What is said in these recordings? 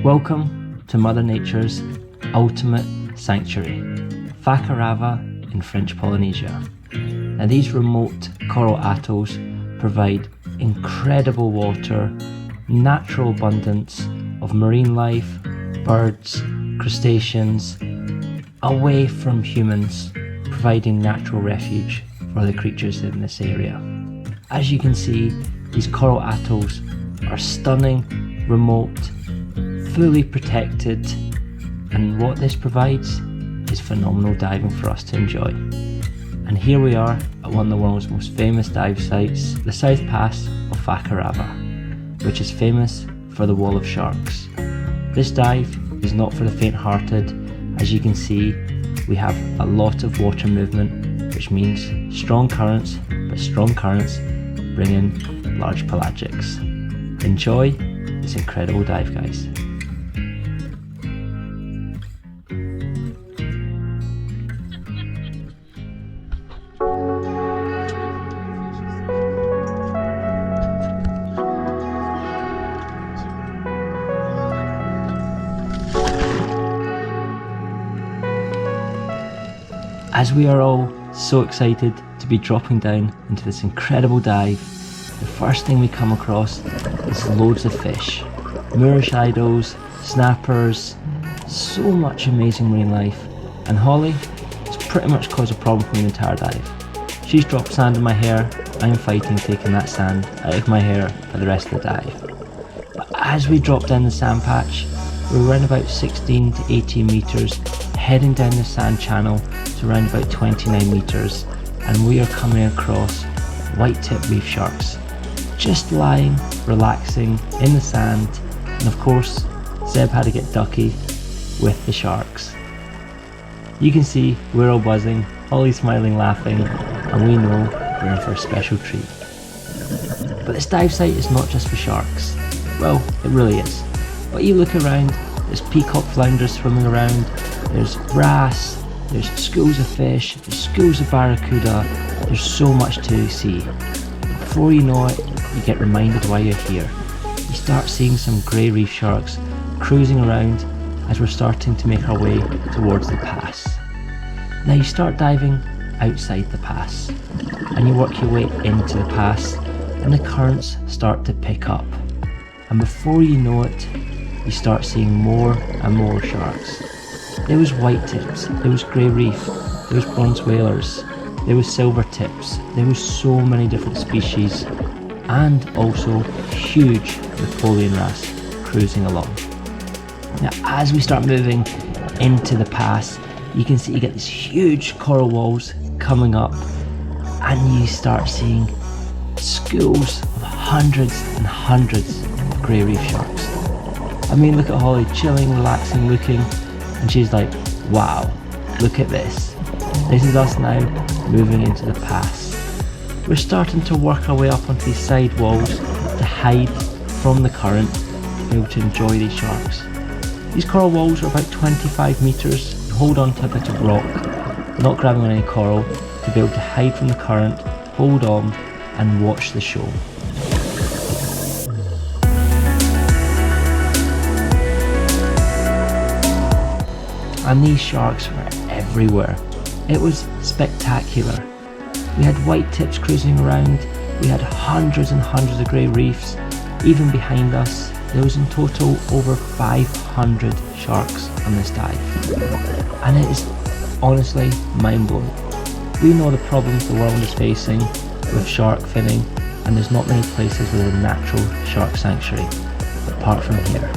Welcome to Mother Nature's ultimate sanctuary, Fakarava in French Polynesia. Now these remote coral atolls provide incredible water, natural abundance of marine life, birds, crustaceans, away from humans, providing natural refuge for the creatures in this area. As you can see, these coral atolls are stunning, remote, fully protected, and what this provides is phenomenal diving for us to enjoy. And here we are at one of the world's most famous dive sites, the South Passe of Fakarava, which is famous for the wall of sharks. This dive is not for the faint-hearted. As you can see, we have a lot of water movement, which means strong currents, but strong currents bring in large pelagics. Enjoy this incredible dive, guys. As we are all so excited to be dropping down into this incredible dive, the first thing we come across is loads of fish. Moor shadows, snappers, so much amazing marine life. And Holly has pretty much caused a problem for me the entire dive. She's dropped sand in my hair, I'm fighting taking that sand out of my hair for the rest of the dive. But as we drop down the sand patch, we're around about 16 to 18 metres, heading down the sand channel to around about 29 metres, and we are coming across white-tip reef sharks, just lying, relaxing in the sand. And of course, Zeb had to get ducky with the sharks. You can see we're all buzzing, Holly's smiling, laughing, and we know we're in for a special treat. But this dive site is not just for sharks. Well, it really is. But you look around, there's peacock flounders swimming around, there's wrasse, there's schools of fish, there's schools of barracuda, there's so much to see. Before you know it, you get reminded why you're here. You start seeing some grey reef sharks cruising around as we're starting to make our way towards the pass. Now you start diving outside the pass, and you work your way into the pass, and the currents start to pick up. And before you know it, you start seeing more and more sharks. There was white tips, there was grey reef, there was bronze whalers, there was silver tips, there was so many different species, and also huge Napoleon wrasse cruising along. Now as we start moving into the pass, you can see you get these huge coral walls coming up, and you start seeing schools of hundreds and hundreds of grey reef sharks. I mean, look at Holly chilling, relaxing, looking, and she's like, wow, look at this. This is us now moving into the pass. We're starting to work our way up onto these side walls to hide from the current, to be able to enjoy these sharks. These coral walls are about 25 metres. Hold on to a bit of rock, not grabbing on any coral, to be able to hide from the current, hold on, and watch the show. And these sharks were everywhere. It was spectacular. We had white tips cruising around, we had hundreds and hundreds of grey reefs. Even behind us, there was in total over 500 sharks on this dive. And it is honestly mind-blowing. We know the problems the world is facing with shark finning, and there's not many places with a natural shark sanctuary apart from here.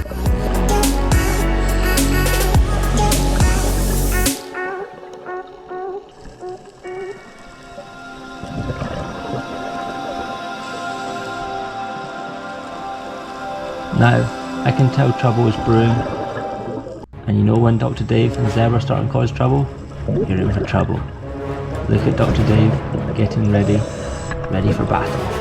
Now, I can tell trouble is brewing, and you know when Dr. Dave and Zeb are starting to cause trouble, you're in for trouble. Look at Dr. Dave getting ready for battle.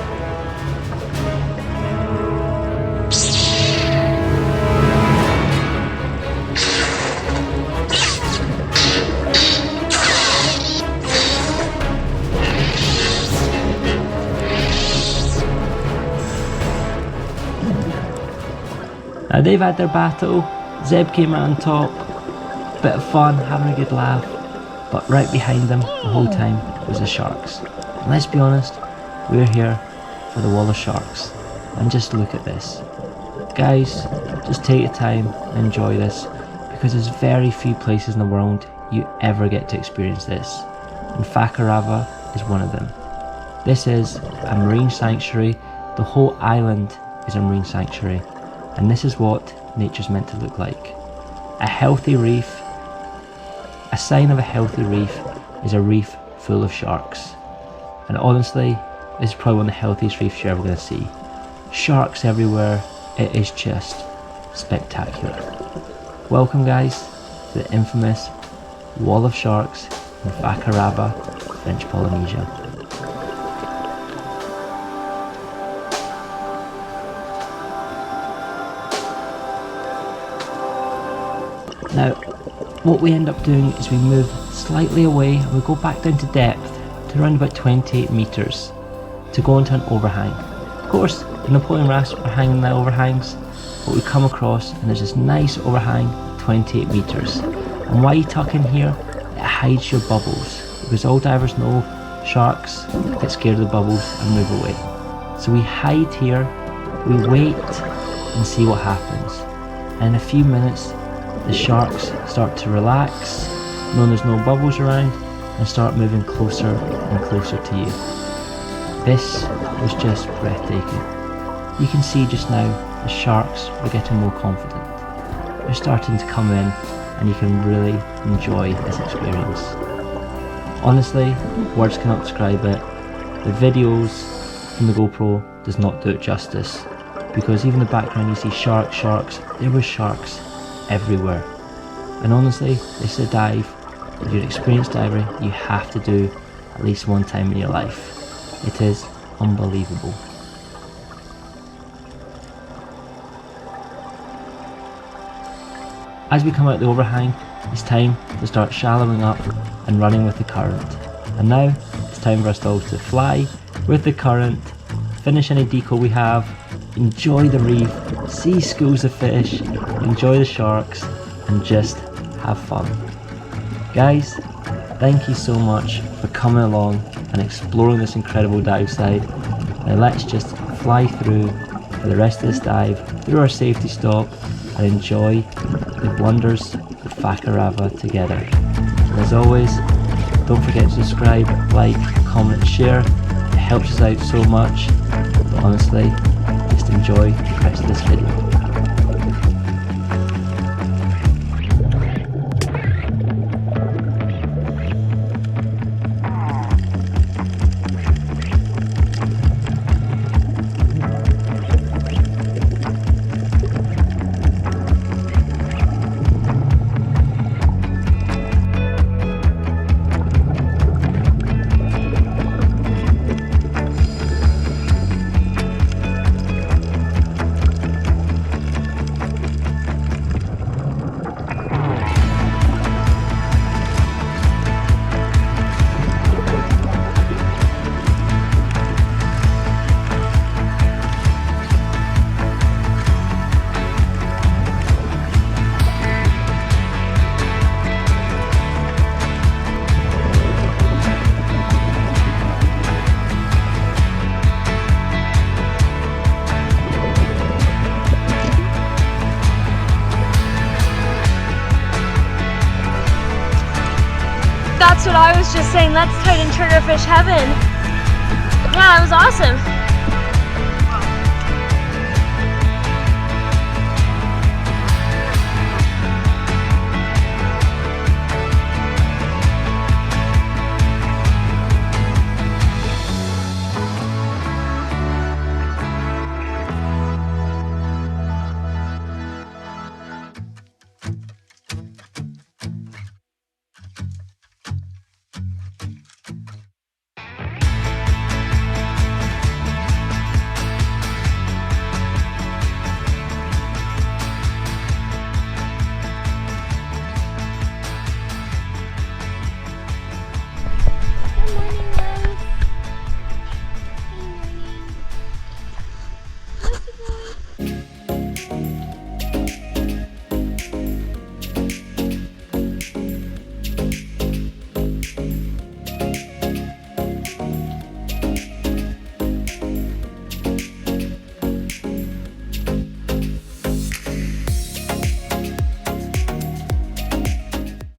Now they've had their battle, Zeb came out on top, bit of fun, having a good laugh, but right behind them the whole time was the sharks. And let's be honest, we're here for the wall of sharks. And just look at this. Guys, just take your time and enjoy this, because there's very few places in the world you ever get to experience this. And Fakarava is one of them. This is a marine sanctuary. The whole island is a marine sanctuary. And this is what nature's meant to look like. A healthy reef, a sign of a healthy reef is a reef full of sharks. And honestly, this is probably one of the healthiest reefs you're ever going to see. Sharks everywhere, it is just spectacular. Welcome guys to the infamous Wall of Sharks in Fakarava, French Polynesia. Now, what we end up doing is we move slightly away and we go back down to depth to around about 28 metres to go into an overhang. Of course, the Napoleon rafts are hanging in the overhangs, but we come across and there's this nice overhang at 28 metres. And why you tuck in here? It hides your bubbles, because all divers know sharks get scared of the bubbles and move away. So we hide here, we wait and see what happens. And in a few minutes, the sharks start to relax, knowing there's no bubbles around, and start moving closer and closer to you. This was just breathtaking. You can see just now the sharks are getting more confident. They're starting to come in and you can really enjoy this experience. Honestly, words cannot describe it. The videos from the GoPro does not do it justice, because even in the background you see sharks, there were sharks everywhere. And honestly, this is a dive, if you're an experienced diver, you have to do at least one time in your life. It is unbelievable. As we come out the overhang, it's time to start shallowing up and running with the current. And now it's time for us all to fly with the current, finish any deco we have, enjoy the reef, see schools of fish, enjoy the sharks, and just have fun. Guys, thank you so much for coming along and exploring this incredible dive site. Now let's just fly through for the rest of this dive, through our safety stop, and enjoy the wonders of Fakarava together. And as always, don't forget to subscribe, like, comment, share. It helps us out so much. But honestly, just enjoy the rest of this video. That's what I was just saying. That's tight in triggerfish heaven. Yeah, that was awesome.